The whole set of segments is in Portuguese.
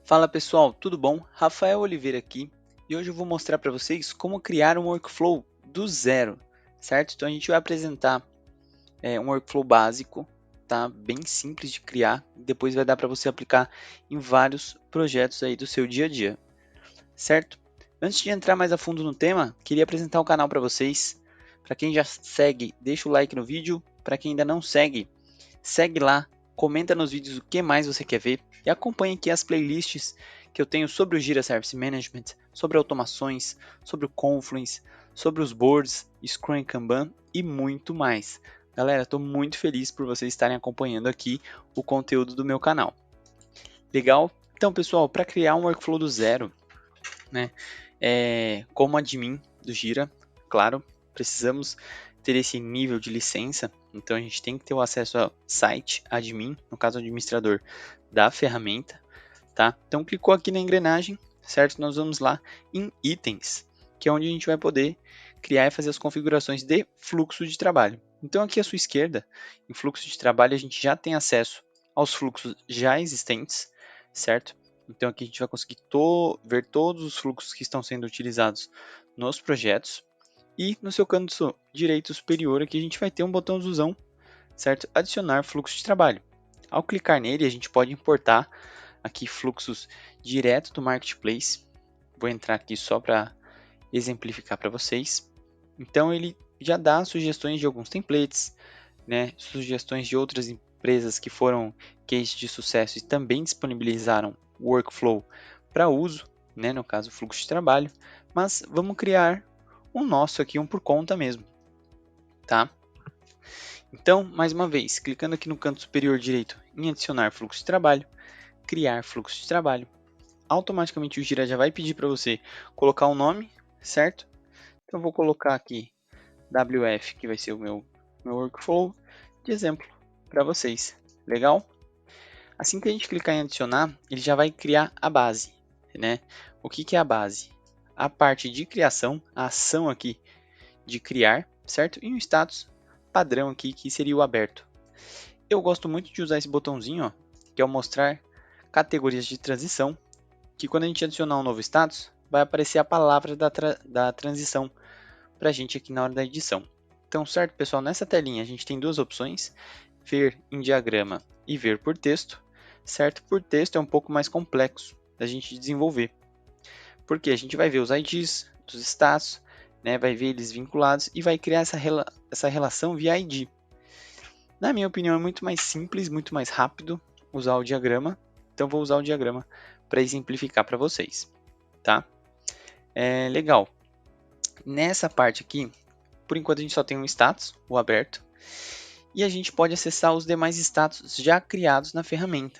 Fala pessoal, tudo bom? Rafael Oliveira aqui e hoje eu vou mostrar para vocês como criar um workflow do zero, certo? Então a gente vai apresentar um workflow básico, tá? Bem simples de criar, e depois vai dar para você aplicar em vários projetos aí do seu dia a dia, certo? Antes de entrar mais a fundo no tema, queria apresentar o canal para vocês. Para quem já segue, deixa o like no vídeo. Para quem ainda não segue, segue lá, comenta nos vídeos o que mais você quer ver e acompanhe aqui as playlists que eu tenho sobre o Jira Service Management, sobre automações, sobre o Confluence, sobre os boards, Scrum e Kanban e muito mais. Galera, estou muito feliz por vocês estarem acompanhando aqui o conteúdo do meu canal. Legal? Então, pessoal, para criar um workflow do zero, né, como admin do Jira, claro, precisamos ter esse nível de licença, então a gente tem que ter o acesso ao site admin, no caso administrador da ferramenta, tá? Então clicou aqui na engrenagem, certo? Nós vamos lá em itens, que é onde a gente vai poder criar e fazer as configurações de fluxo de trabalho. Então aqui à sua esquerda, em fluxo de trabalho, a gente já tem acesso aos fluxos já existentes, certo? Então aqui a gente vai conseguir ver todos os fluxos que estão sendo utilizados nos projetos. E no seu canto direito superior aqui a gente vai ter um botãozão, certo? Adicionar fluxo de trabalho. Ao clicar nele, a gente pode importar aqui fluxos direto do Marketplace. Vou entrar aqui só para exemplificar para vocês. Então ele já dá sugestões de alguns templates, né? Sugestões de outras empresas que foram case de sucesso e também disponibilizaram o workflow para uso, né? No caso, fluxo de trabalho. Mas vamos criar um nosso aqui, um por conta mesmo, tá? Então, mais uma vez, clicando aqui no canto superior direito em adicionar fluxo de trabalho, criar fluxo de trabalho, automaticamente o Gira já vai pedir para você colocar um nome, certo? Então, eu vou colocar aqui WF, que vai ser o meu workflow, de exemplo para vocês. Legal? Assim que a gente clicar em adicionar, ele já vai criar a base, né? O que é a base? A parte de criação, a ação aqui de criar, certo? E um status padrão aqui, que seria o aberto. Eu gosto muito de usar esse botãozinho, ó, que é o mostrar categorias de transição, que quando a gente adicionar um novo status, vai aparecer a palavra da transição para a gente aqui na hora da edição. Então, certo, pessoal, nessa telinha a gente tem duas opções, ver em diagrama e ver por texto, certo? Por texto é um pouco mais complexo da gente desenvolver, porque a gente vai ver os IDs dos status, né, vai ver eles vinculados e vai criar essa relação via ID. Na minha opinião, é muito mais simples, muito mais rápido usar o diagrama. Então, vou usar o diagrama para exemplificar para vocês, tá? Legal. Nessa parte aqui, por enquanto a gente só tem um status, o aberto, e a gente pode acessar os demais status já criados na ferramenta,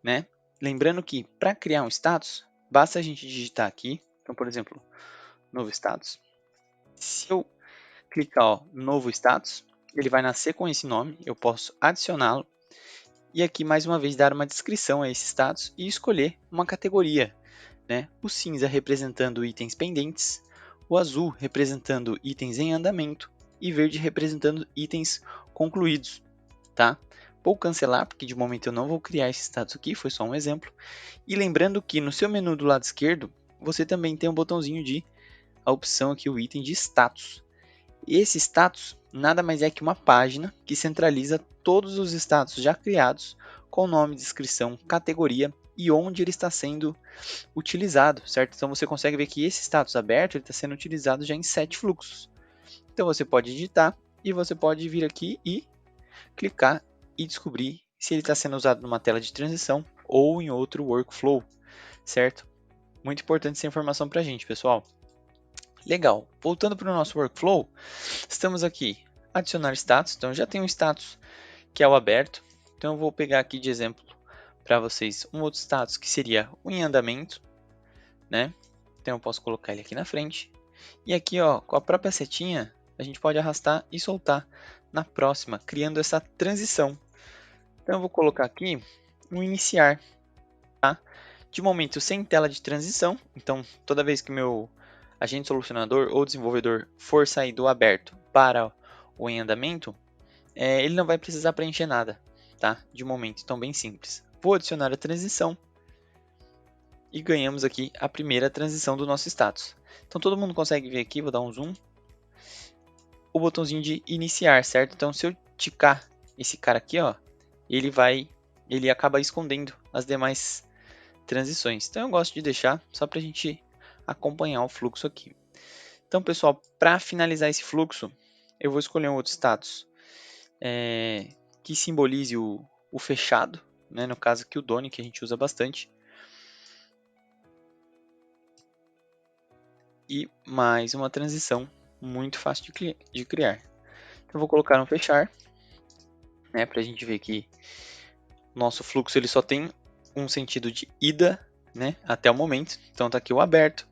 né? Lembrando que para criar um status, basta a gente digitar aqui, então, por exemplo, novo status. Se eu clicar ó, novo status, ele vai nascer com esse nome, eu posso adicioná-lo. E aqui, mais uma vez, dar uma descrição a esse status e escolher uma categoria, né? O cinza representando itens pendentes, o azul representando itens em andamento e verde representando itens concluídos, tá? Vou cancelar, porque de momento eu não vou criar esse status aqui, foi só um exemplo. E lembrando que no seu menu do lado esquerdo, você também tem um botãozinho de a opção aqui, o item de status. Esse status nada mais é que uma página que centraliza todos os status já criados com nome, descrição, categoria e onde ele está sendo utilizado, certo? Então você consegue ver que esse status aberto está sendo utilizado já em 7 fluxos. Então você pode editar e você pode vir aqui e clicar e descobrir se ele está sendo usado numa tela de transição ou em outro workflow, certo? Muito importante essa informação para a gente, pessoal. Legal, voltando para o nosso workflow, estamos aqui, adicionar status, então já tem um status que é o aberto, então eu vou pegar aqui de exemplo para vocês um outro status que seria o em andamento, né? Então eu posso colocar ele aqui na frente, e aqui ó, com a própria setinha, a gente pode arrastar e soltar na próxima, criando essa transição. Então eu vou colocar aqui um iniciar, tá? De momento sem tela de transição, então toda vez que meu agente solucionador ou desenvolvedor for sair do aberto para o em andamento, ele não vai precisar preencher nada, tá? De momento, então bem simples. Vou adicionar a transição e ganhamos aqui a primeira transição do nosso status. Então todo mundo consegue ver aqui, vou dar um zoom, o botãozinho de iniciar, certo? Então se eu ticar esse cara aqui, ó, ele acaba escondendo as demais transições. Então eu gosto de deixar só para a gente acompanhar o fluxo aqui. Então pessoal, para finalizar esse fluxo, eu vou escolher um outro status que simbolize o fechado, né? No caso aqui o Done, que a gente usa bastante. E mais uma transição muito fácil de criar. Então, eu vou colocar um fechar, né, para a gente ver que o nosso fluxo ele só tem um sentido de ida, né, até o momento. Então está aqui o aberto,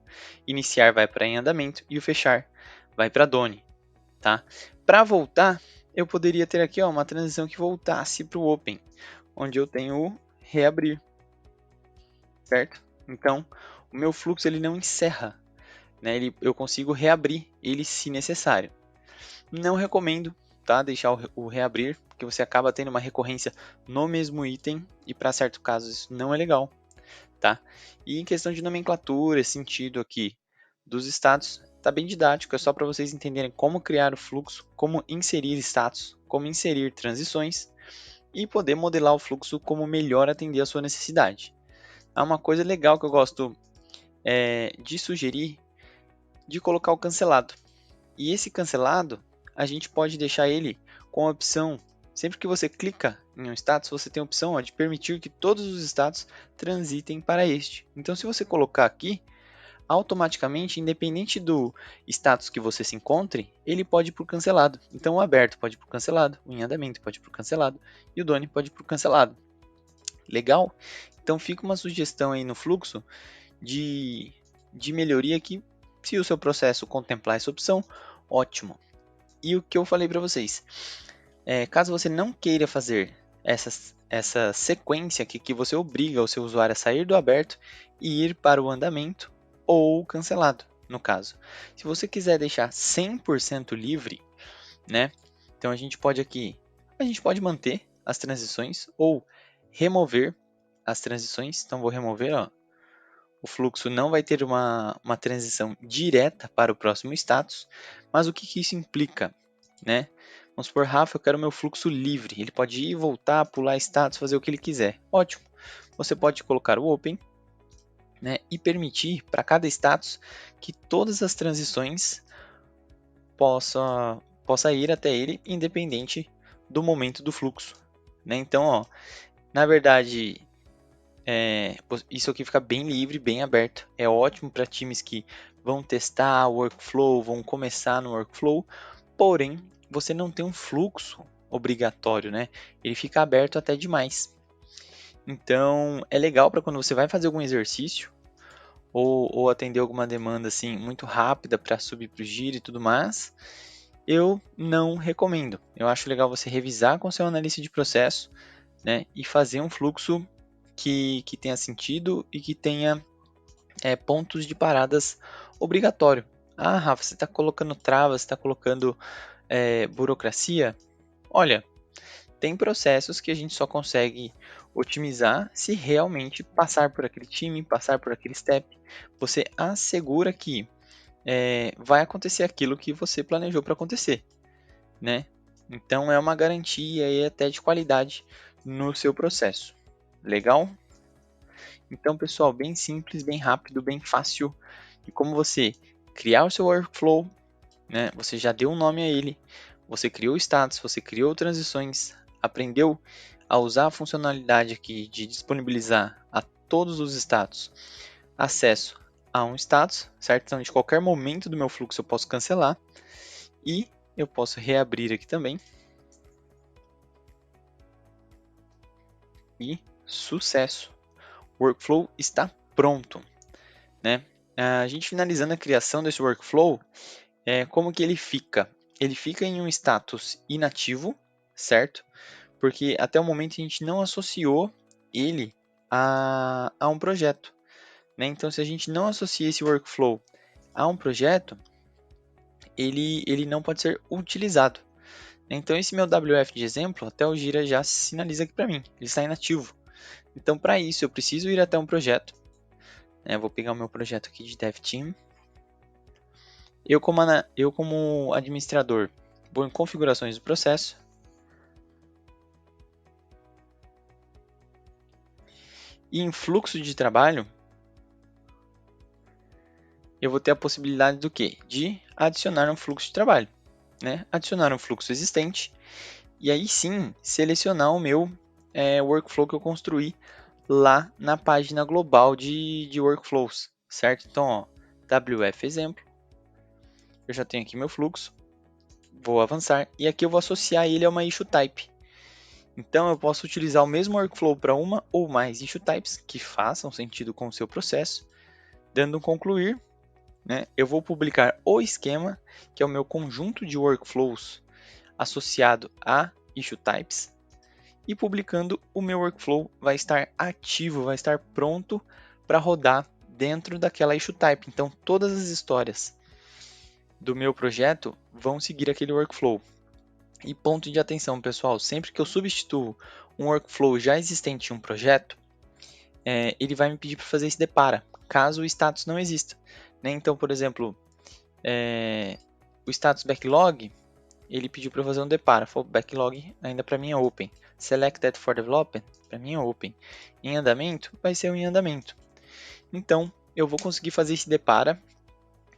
iniciar vai para em andamento e o fechar vai para Done. Tá? Para voltar, eu poderia ter aqui ó, uma transição que voltasse para o Open, onde eu tenho o reabrir, certo? Então, o meu fluxo ele não encerra, né? Eu consigo reabrir ele se necessário. Não recomendo, tá? Deixar o reabrir, porque você acaba tendo uma recorrência no mesmo item e para certos casos isso não é legal, tá? E em questão de nomenclatura, sentido aqui dos status, tá bem didático, é só para vocês entenderem como criar o fluxo, como inserir status, como inserir transições e poder modelar o fluxo como melhor atender a sua necessidade. Há uma coisa legal que eu gosto de sugerir, de colocar o cancelado. E esse cancelado, a gente pode deixar ele com a opção, sempre que você clica em um status, você tem a opção ó, de permitir que todos os status transitem para este. Então, se você colocar aqui, automaticamente, independente do status que você se encontre, ele pode ir para o cancelado. Então, o aberto pode ir para o cancelado, o em andamento pode ir para o cancelado e o Done pode ir para o cancelado. Legal? Então, fica uma sugestão aí no fluxo de, de melhoria que, se o seu processo contemplar essa opção, ótimo. E o que eu falei para vocês, caso você não queira fazer essa sequência aqui que você obriga o seu usuário a sair do aberto e ir para o andamento ou cancelado, no caso. Se você quiser deixar 100% livre, né? Então a gente pode manter as transições ou remover as transições. Então vou remover, ó, o fluxo não vai ter uma transição direta para o próximo status, mas o que isso implica, né? Vamos supor, Rafa, eu quero meu fluxo livre, ele pode ir, voltar, pular status, fazer o que ele quiser. Ótimo, você pode colocar o Open, né, e permitir para cada status que todas as transições possa ir até ele, independente do momento do fluxo. Né? Então, ó, na verdade, isso aqui fica bem livre, bem aberto. É ótimo para times que vão testar o workflow, vão começar no workflow, porém, você não tem um fluxo obrigatório, né? Ele fica aberto até demais. Então, é legal para quando você vai fazer algum exercício ou atender alguma demanda assim muito rápida para subir para o giro e tudo mais. Eu não recomendo. Eu acho legal você revisar com seu analista de processo, né, e fazer um fluxo que tenha sentido e que tenha pontos de paradas obrigatório. Ah, Rafa, você está colocando travas, você está colocando burocracia? Olha, tem processos que a gente só consegue otimizar se realmente passar por aquele time, passar por aquele step. Você assegura que vai acontecer aquilo que você planejou para acontecer, né? Então é uma garantia e até de qualidade no seu processo. Legal? Então, pessoal, bem simples, bem rápido, bem fácil. E como você criar o seu workflow, né? Você já deu um nome a ele, você criou status, você criou transições, aprendeu a usar a funcionalidade aqui de disponibilizar a todos os status acesso a um status, certo? Então, de qualquer momento do meu fluxo eu posso cancelar e eu posso reabrir aqui também. E sucesso! O workflow está pronto, né? A gente finalizando a criação desse workflow, como que ele fica? Ele fica em um status inativo, certo? Porque até o momento a gente não associou ele a um projeto, né? Então, se a gente não associa esse workflow a um projeto, ele não pode ser utilizado. Então, esse meu WF de exemplo, até o Gira já sinaliza aqui para mim, ele está inativo. Então, para isso, eu preciso ir até um projeto, Vou pegar o meu projeto aqui de Dev Team. Eu como administrador, vou em configurações do processo. E em fluxo de trabalho, eu vou ter a possibilidade do quê? De adicionar um fluxo de trabalho, né? Adicionar um fluxo existente e aí sim selecionar o meu workflow que eu construí lá na página global de workflows, certo? Então, ó, WF exemplo, eu já tenho aqui meu fluxo, vou avançar e aqui eu vou associar ele a uma issue type. Então, eu posso utilizar o mesmo workflow para uma ou mais issue types que façam sentido com o seu processo, dando um concluir. Eu vou publicar o esquema, que é o meu conjunto de workflows associado a issue types, e publicando o meu workflow vai estar ativo, vai estar pronto para rodar dentro daquela issue type. Então, todas as histórias do meu projeto vão seguir aquele workflow. E ponto de atenção, pessoal, sempre que eu substituo um workflow já existente em um projeto, ele vai me pedir para fazer esse depara, caso o status não exista. Então, por exemplo, o status backlog, ele pediu para eu fazer um depara. Falou, backlog ainda para mim é open. Selected for development, para mim é open. Em andamento, vai ser em andamento. Então, eu vou conseguir fazer esse depara,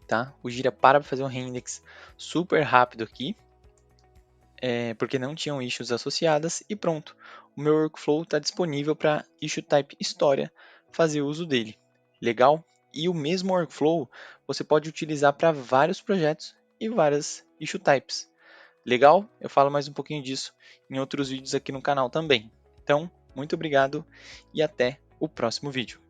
tá? O Gira para fazer um reindex super rápido aqui, porque não tinham issues associadas e pronto. O meu workflow está disponível para issue type história fazer uso dele. Legal? E o mesmo workflow você pode utilizar para vários projetos e várias issue types. Legal? Eu falo mais um pouquinho disso em outros vídeos aqui no canal também. Então, muito obrigado e até o próximo vídeo.